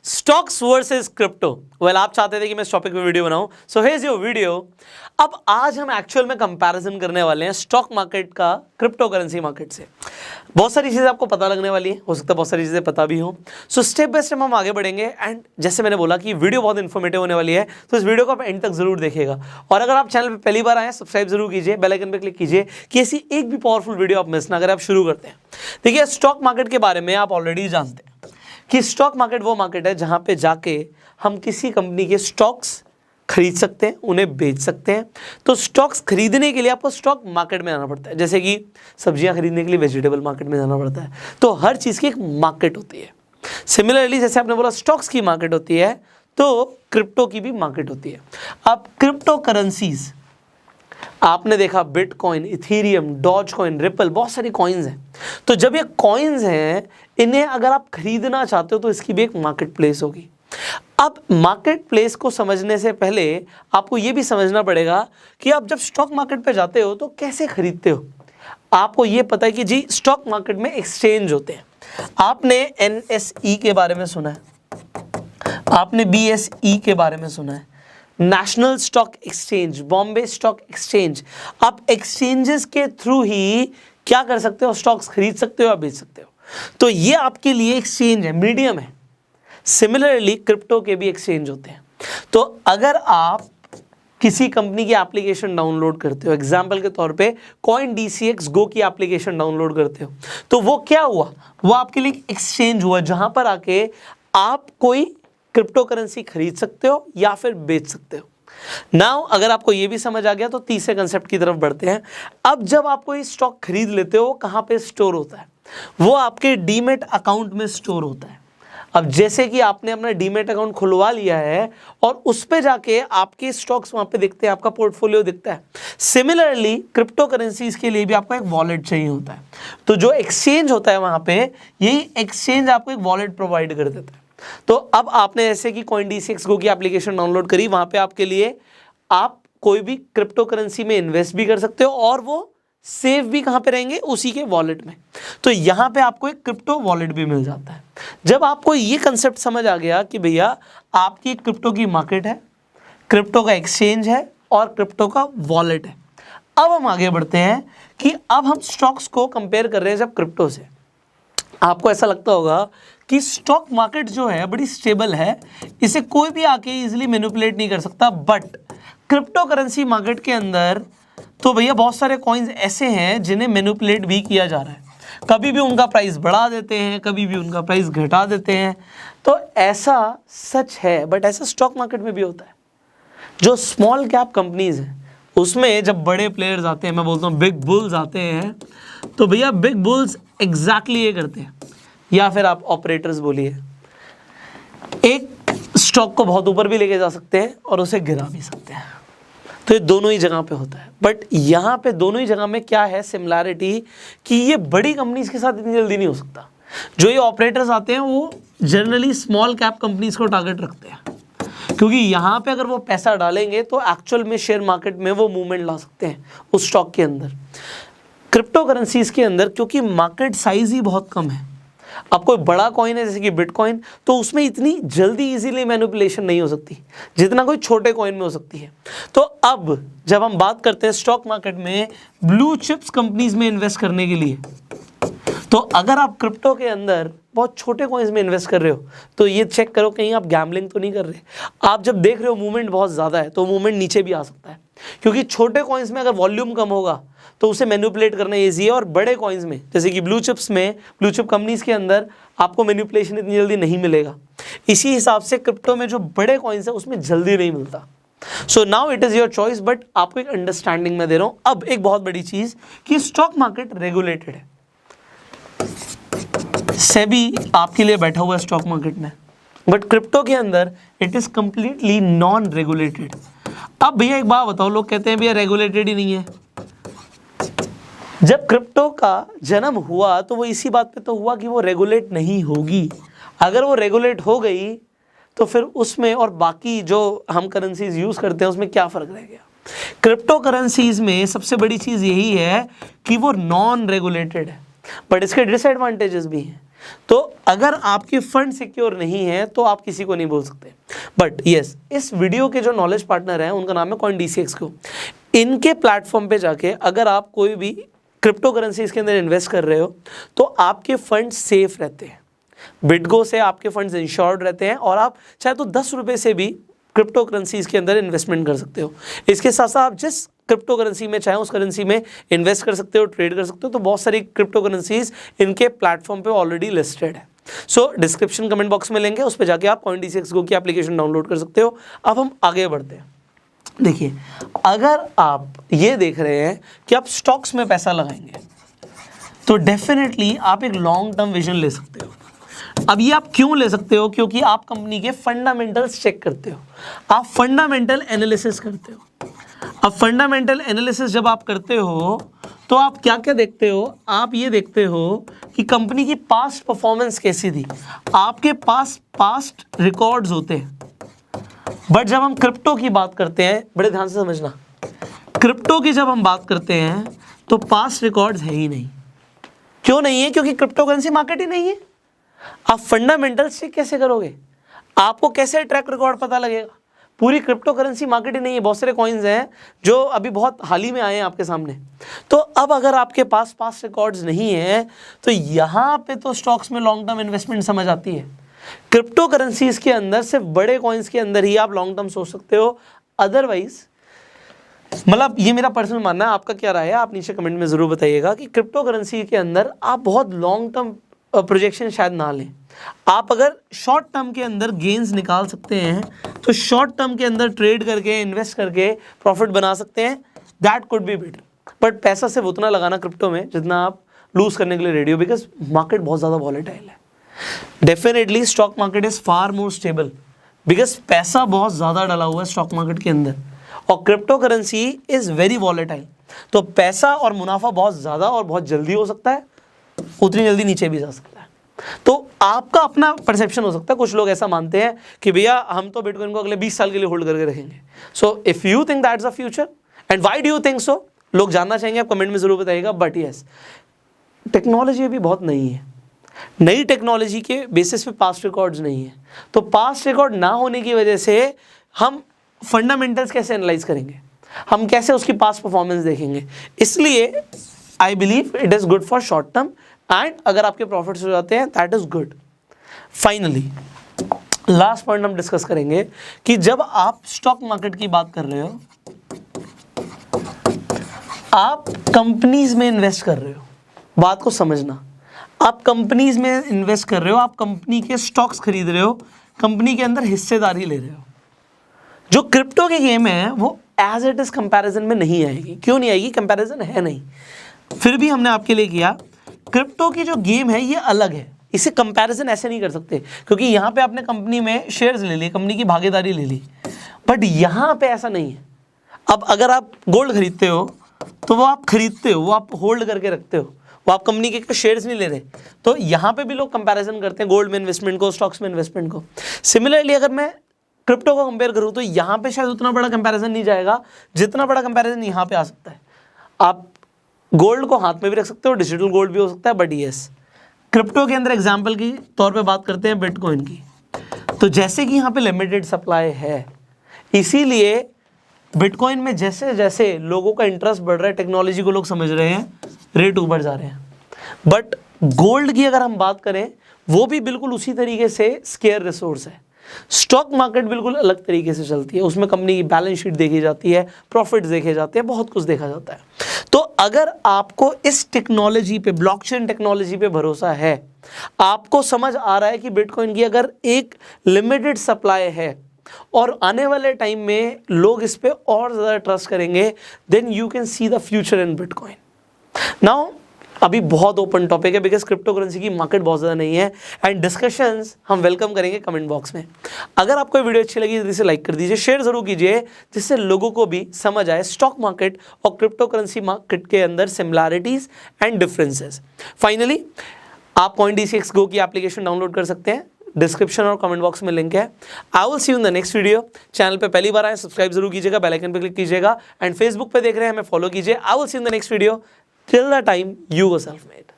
Stocks versus crypto. Well, आप चाहते थे कि मैं इस टॉपिक पे वीडियो बनाऊं, सो हियर्स योर वीडियो। अब आज हम एक्चुअल में कंपैरिजन करने वाले हैं स्टॉक मार्केट का क्रिप्टो करेंसी मार्केट से। बहुत सारी चीज़ें आपको पता लगने वाली है, हो सकता है बहुत सारी चीज़ें पता भी हो। सो स्टेप बाय स्टेप हम आगे बढ़ेंगे एंड जैसे मैंने बोला कि वीडियो बहुत इन्फॉर्मेटिव होने वाली है, तो इस वीडियो को आप एंड तक जरूर देखिएगा। और अगर आप चैनल पर पहली बार आए, सब्सक्राइब जरूर कीजिए, बेल आइकन पर क्लिक कीजिए कि ऐसी एक भी पावरफुल वीडियो आप मिस ना करें। आप शुरू करते हैं। देखिए, स्टॉक मार्केट के बारे में आप ऑलरेडी जानते हैं कि स्टॉक मार्केट वो मार्केट है जहां पे जाके हम किसी कंपनी के स्टॉक्स खरीद सकते हैं, उन्हें बेच सकते हैं। तो स्टॉक्स खरीदने के लिए आपको स्टॉक मार्केट में आना पड़ता है, जैसे कि सब्जियां खरीदने के लिए वेजिटेबल मार्केट में जाना पड़ता है। तो हर चीज़ की एक मार्केट होती है। सिमिलरली जैसे आपने बोला स्टॉक्स की मार्केट होती है, तो क्रिप्टो की भी मार्केट होती है। अब क्रिप्टो करेंसीज आपने देखा, bitcoin, Ethereum, dogecoin, Ripple, बहुत सारी कॉइन्स हैं। तो जब ये कॉइन्स हैं, इन्हें अगर आप खरीदना चाहते हो तो इसकी भी एक मार्केट प्लेस होगी। अब मार्केट प्लेस को समझने से पहले आपको ये भी समझना पड़ेगा कि आप जब स्टॉक मार्केट पे जाते हो तो कैसे खरीदते हो। आपको ये पता है कि जी स्टॉक मार्केट में एक्सचेंज होते हैं। आपने NSE के बारे में सुना है, आपने BSE के बारे में सुना है, national stock exchange, Bombay stock exchange. आप एक्सचेंजेस के थ्रू ही क्या कर सकते हो, स्टॉक्स खरीद सकते हो या बेच सकते हो। तो ये आपके लिए एक्सचेंज है, मीडियम है। सिमिलरली क्रिप्टो के भी एक्सचेंज होते हैं। तो अगर आप किसी कंपनी की एप्लीकेशन डाउनलोड करते हो, एग्जाम्पल के तौर पे CoinDCX Go की एप्लीकेशन डाउनलोड करते हो, तो वो क्या हुआ, वो आपके लिए एक्सचेंज हुआ जहां पर आके आप कोई क्रिप्टो करेंसी खरीद सकते हो या फिर बेच सकते हो। नाउ अगर आपको ये भी समझ आ गया तो तीसरे कंसेप्ट की तरफ बढ़ते हैं। अब जब आप कोई स्टॉक खरीद लेते हो, कहाँ पे स्टोर होता है, वो आपके डीमेट अकाउंट में स्टोर होता है। अब जैसे कि आपने अपना डीमेट अकाउंट खुलवा लिया है और उस पे जाके आपके स्टॉक्स वहां पे दिखते हैं, आपका पोर्टफोलियो दिखता है। सिमिलरली क्रिप्टो करेंसीज के लिए भी आपको एक वॉलेट चाहिए होता है। तो जो एक्सचेंज होता है वहां पे, यही एक्सचेंज आपको एक वॉलेट प्रोवाइड कर देता है। तो अब आपने ऐसे कि CoinDCX Go की एप्लीकेशन डाउनलोड करी, वहां पे आपके लिए आप कोई भी क्रिप्टो करेंसी में इन्वेस्ट भी कर सकते हो और वो सेव भी कहां पे रहेंगे, उसी के वॉलेट में। तो यहां पे आपको एक क्रिप्टो वॉलेट भी मिल जाता है। जब आपको ये कंसेप्ट समझ आ गया कि भैया आपकी क्रिप्टो की मार्केट है, क्रिप्टो का एक्सचेंज है और क्रिप्टो का वॉलेट है, अब हम आगे बढ़ते हैं कि अब हम स्टॉक्स को कंपेयर कर रहे हैं जब क्रिप्टो से। आपको ऐसा लगता होगा कि स्टॉक मार्केट जो है बड़ी स्टेबल है, इसे कोई भी आके इजीली मैनिपुलेट नहीं कर सकता। बट क्रिप्टो करेंसी मार्केट के अंदर तो भैया बहुत सारे कॉइन्स ऐसे हैं जिन्हें मैनिपुलेट भी किया जा रहा है। कभी भी उनका प्राइस बढ़ा देते हैं, कभी भी उनका प्राइस घटा देते हैं। तो ऐसा सच है, बट ऐसा स्टॉक मार्केट में भी होता है। जो स्मॉल कैप कंपनीज हैं उसमें जब बड़े प्लेयर्स आते हैं, मैं बोलता हूँ बिग बुल्स आते हैं, तो भैया बिग बुल्स एग्जैक्टली ये करते हैं, या फिर आप ऑपरेटर्स बोलिए, एक स्टॉक को बहुत ऊपर भी लेके जा सकते हैं और उसे गिरा भी सकते हैं। तो ये दोनों ही जगह पे होता है। बट यहाँ पे दोनों ही जगह में क्या है सिमिलैरिटी, कि ये बड़ी कंपनीज के साथ इतनी जल्दी नहीं हो सकता। जो ये ऑपरेटर्स आते हैं वो जनरली स्मॉल कैप कंपनीज को टारगेट रखते हैं, क्योंकि यहाँ पे अगर वो पैसा डालेंगे तो एक्चुअल में शेयर मार्केट में वो मूवमेंट ला सकते हैं उस स्टॉक के अंदर। क्रिप्टो करेंसीज के अंदर क्योंकि मार्केट साइज ही बहुत कम है, अब कोई बड़ा कॉइन है जैसे कि बिटकॉइन, तो उसमें इतनी जल्दी इजीली मैनिपुलेशन नहीं हो सकती जितना कोई छोटे कॉइन में हो सकती है। तो अब जब हम बात करते हैं स्टॉक मार्केट में ब्लू चिप्स कंपनीज में इन्वेस्ट करने के लिए, तो अगर आप क्रिप्टो के अंदर बहुत छोटे कॉइन्स में इन्वेस्ट कर रहे हो तो ये चेक करो कहीं आप गैम्बलिंग तो नहीं कर रहे। आप जब देख रहे हो मूवमेंट बहुत ज़्यादा है तो मूवमेंट नीचे भी आ सकता है, क्योंकि छोटे कॉइन्स में अगर वॉल्यूम कम होगा तो उसे मैनिपुलेट करना ईजी है। और बड़े कॉइन्स में जैसे कि ब्लू चिप्स में, ब्लू चिप कंपनीज के अंदर आपको मैनिपुलेशन इतनी जल्दी नहीं मिलेगा। इसी हिसाब से क्रिप्टो में जो बड़े कॉइन्स है उसमें जल्दी नहीं मिलता। So now it is your choice, but आपको एक अंडरस्टैंडिंग में दे रहा हूँ। अब एक बहुत बड़ी चीज़ कि स्टॉक मार्केट रेगुलेटेड है। सेबी आपके लिए बैठा हुआ है स्टॉक मार्केट में, बट क्रिप्टो के अंदर it is completely non regulated. अब भैया एक बात बताओ, लोग कहते हैं भैया रेगुलेटेड ही नहीं है। जब क्रिप्टो का जन्म हुआ तो वो इसी बात पे तो हुआ कि वो रेगुलेट नहीं होगी। अगर वो रेगुलेट हो गई तो फिर उसमें और बाकी जो हम करेंसीज यूज़ करते हैं उसमें क्या फ़र्क रह गया। क्रिप्टो करेंसीज में सबसे बड़ी चीज़ यही है कि वो नॉन रेगुलेटेड है, बट इसके डिसएडवांटेजेस भी हैं। तो अगर आपके फंड सिक्योर नहीं है तो आप किसी को नहीं बोल सकते। बट यस, इस वीडियो के जो नॉलेज पार्टनर हैं उनका नाम है CoinDCX। इनके प्लेटफॉर्म पे जाके अगर आप कोई भी क्रिप्टो करेंसीज के अंदर इन्वेस्ट कर रहे हो तो आपके फंड सेफ रहते हैं। बिटगो से आपके फंड्स इंश्योर्ड रहते हैं और आप चाहे तो 10 रुपये से भी क्रिप्टो करेंसीज के अंदर इन्वेस्टमेंट कर सकते हो। इसके साथ साथ आप जिस क्रिप्टो करेंसी में चाहे उस करेंसी में इन्वेस्ट कर सकते हो, ट्रेड कर सकते हो। तो बहुत सारी क्रिप्टो करेंसीज इनके प्लेटफॉर्म पे ऑलरेडी लिस्टेड है। सो डिस्क्रिप्शन कमेंट बॉक्स में लेंगे, उस पर जाके आप CoinDCX Go की एप्लीकेशन डाउनलोड कर सकते हो। अब हम आगे बढ़ते हैं। देखिए, अगर आप ये देख रहे हैं कि आप स्टॉक्स में पैसा लगाएंगे तो डेफिनेटली आप एक लॉन्ग टर्म विजन ले सकते हो। अब ये आप क्यों ले सकते हो? क्योंकि आप कंपनी के फंडामेंटल्स चेक करते हो, आप फंडामेंटल एनालिसिस करते हो। अब फंडामेंटल एनालिसिस जब आप करते हो तो आप क्या क्या देखते हो? आप ये देखते हो कि कंपनी की पास्ट परफॉर्मेंस कैसी थी। आपके पास पास्ट रिकॉर्ड्स होते हैं। बट जब हम क्रिप्टो की बात करते हैं, बड़े ध्यान से समझना, क्रिप्टो की जब हम बात करते हैं तो पास्ट रिकॉर्ड्स है ही नहीं। क्यों नहीं है? क्योंकि क्रिप्टो करेंसी मार्केट ही नहीं है। आप फंडामेंटल्स चेक कैसे करोगे? आपको कैसे ट्रैक रिकॉर्ड पता लगेगा? पूरी क्रिप्टो करेंसी मार्केट ही नहीं है। बहुत सारे कॉइन्स हैं जो अभी बहुत हाल ही में आए हैं आपके सामने। तो अब अगर आपके पास पास्ट रिकॉर्ड्स नहीं है तो यहाँ पे तो स्टॉक्स में लॉन्ग टर्म इन्वेस्टमेंट समझ आती है। क्रिप्टो करेंसीज के अंदर सिर्फ बड़े कॉइन्स के अंदर ही आप लॉन्ग टर्म सोच सकते हो। अदरवाइज, मतलब ये मेरा पर्सनल मानना है, आपका क्या राय है आप नीचे कमेंट में ज़रूर बताइएगा कि क्रिप्टो करेंसी के अंदर आप बहुत लॉन्ग टर्म प्रोजेक्शन शायद ना लें। आप अगर शॉर्ट टर्म के अंदर गेन्स निकाल सकते हैं तो शॉर्ट टर्म के अंदर ट्रेड करके, इन्वेस्ट करके प्रॉफिट बना सकते हैं। That could be better. But पैसा सिर्फ उतना लगाना क्रिप्टो में जितना आप लूज करने के लिए रेडी हो, बिकॉज मार्केट बहुत ज़्यादा वॉलेटाइल है। Definitely stock market is far more stable because पैसा बहुत ज़्यादा डाला हुआ है स्टॉक मार्केट के अंदर, और crypto currency is very volatile. तो पैसा और मुनाफा बहुत ज़्यादा और बहुत जल्दी हो सकता है, उतनी जल्दी नीचे भी जा सकता है। तो आपका अपना परसेप्शन हो सकता है। कुछ लोग ऐसा मानते हैं कि भैया हम तो बिटकॉइन को अगले 20 साल के लिए होल्ड करके रखेंगे। So if you think that's the future and why do you think so, लोग जानना चाहेंगे, आप कमेंट में ज़रूर बताइएगा। बट यस, टेक्नोलॉजी अभी बहुत नई है। नई टेक्नोलॉजी के बेसिस पे पास्ट रिकॉर्ड्स नहीं है। तो पास्ट रिकॉर्ड ना होने की वजह से हम फंडामेंटल्स कैसे एनालाइज करेंगे, हम कैसे उसकी पास्ट परफॉर्मेंस देखेंगे। इसलिए I believe it is good for short term, and अगर आपके प्रॉफिट्स हो जाते हैं that is good. Finally last point हम डिस्कस करेंगे कि जब आप स्टॉक मार्केट की बात कर रहे हो, आप कंपनीज में इन्वेस्ट कर रहे हो। बात को समझना, आप कंपनीज में इन्वेस्ट कर रहे हो, आप कंपनी के स्टॉक्स खरीद रहे हो, कंपनी के अंदर हिस्सेदारी ले रहे हो। जो क्रिप्टो की गेम है वो एज इट इज़ कंपैरिजन में नहीं आएगी। क्यों नहीं आएगी? कंपैरिजन है नहीं। फिर भी हमने आपके लिए किया। क्रिप्टो की जो गेम है ये अलग है, इसे कंपैरिजन ऐसे नहीं कर सकते क्योंकि यहाँ पे आपने कंपनी में शेयर्स ले लिए, कंपनी की भागीदारी ले ली। बट यहाँ पे ऐसा नहीं है। अब अगर आप गोल्ड खरीदते हो तो वो आप खरीदते हो, वो आप होल्ड करके रखते हो, वो आप कंपनी के शेयर्स नहीं ले रहे। तो यहाँ पे भी लोग कंपैरिजन करते हैं गोल्ड में इन्वेस्टमेंट को, स्टॉक्स में इन्वेस्टमेंट को। सिमिलरली अगर मैं क्रिप्टो को कंपेयर करूँ तो यहाँ पे शायद उतना बड़ा कंपैरिजन नहीं जाएगा जितना बड़ा कंपैरिजन यहाँ पे आ सकता है। आप गोल्ड को हाथ में भी रख सकते हो, डिजिटल गोल्ड भी हो सकता है। बट यस, क्रिप्टो के अंदर एग्जाम्पल की तौर पे बात करते हैं बिटकॉइन की, तो जैसे कि यहाँ पे लिमिटेड सप्लाई है, इसीलिए बिटकॉइन में जैसे जैसे लोगों का इंटरेस्ट बढ़ रहा है, टेक्नोलॉजी को लोग समझ रहे हैं, रेट ऊपर जा रहे हैं। बट गोल्ड की अगर हम बात करें, वो भी बिल्कुल उसी तरीके से स्केयर रिसोर्स है। स्टॉक मार्केट बिल्कुल अलग तरीके से चलती है, उसमें कंपनी की बैलेंस शीट देखी जाती है, प्रॉफिट्स देखे जाते हैं, बहुत कुछ देखा जाता है। तो अगर आपको इस टेक्नोलॉजी पे, ब्लॉकचेन टेक्नोलॉजी पे भरोसा है, आपको समझ आ रहा है कि बिटकॉइन की अगर एक लिमिटेड सप्लाई है और आने वाले टाइम में लोग इस पे और ज़्यादा ट्रस्ट करेंगे, then you can see the future in bitcoin. Now अभी बहुत ओपन टॉपिक है बिकॉज क्रिप्टो करेंसी की मार्केट बहुत ज़्यादा नहीं है, एंड डिस्कशंस हम वेलकम करेंगे कमेंट बॉक्स में। अगर आपको ये वीडियो अच्छी लगी तो इसे लाइक कर दीजिए, शेयर ज़रूर कीजिए, जिससे लोगों को भी समझ आए स्टॉक मार्केट और क्रिप्टो करेंसी मार्केट के अंदर सिमिलैरिटीज़ एंड डिफरेंसेस। फाइनली आप CoinDCX Go की एप्लीकेशन डाउनलोड कर सकते हैं, डिस्क्रिप्शन और कमेंट बॉक्स में लिंक है। I will see you in the next video. Channel पे पहली बार आए सब्सक्राइब जरूर कीजिएगा, बेल आइकन पे क्लिक कीजिएगा, एंड फेसबुक पे देख रहे हैं हमें फॉलो कीजिए। I will see you in the next video. Till the time, you were self made.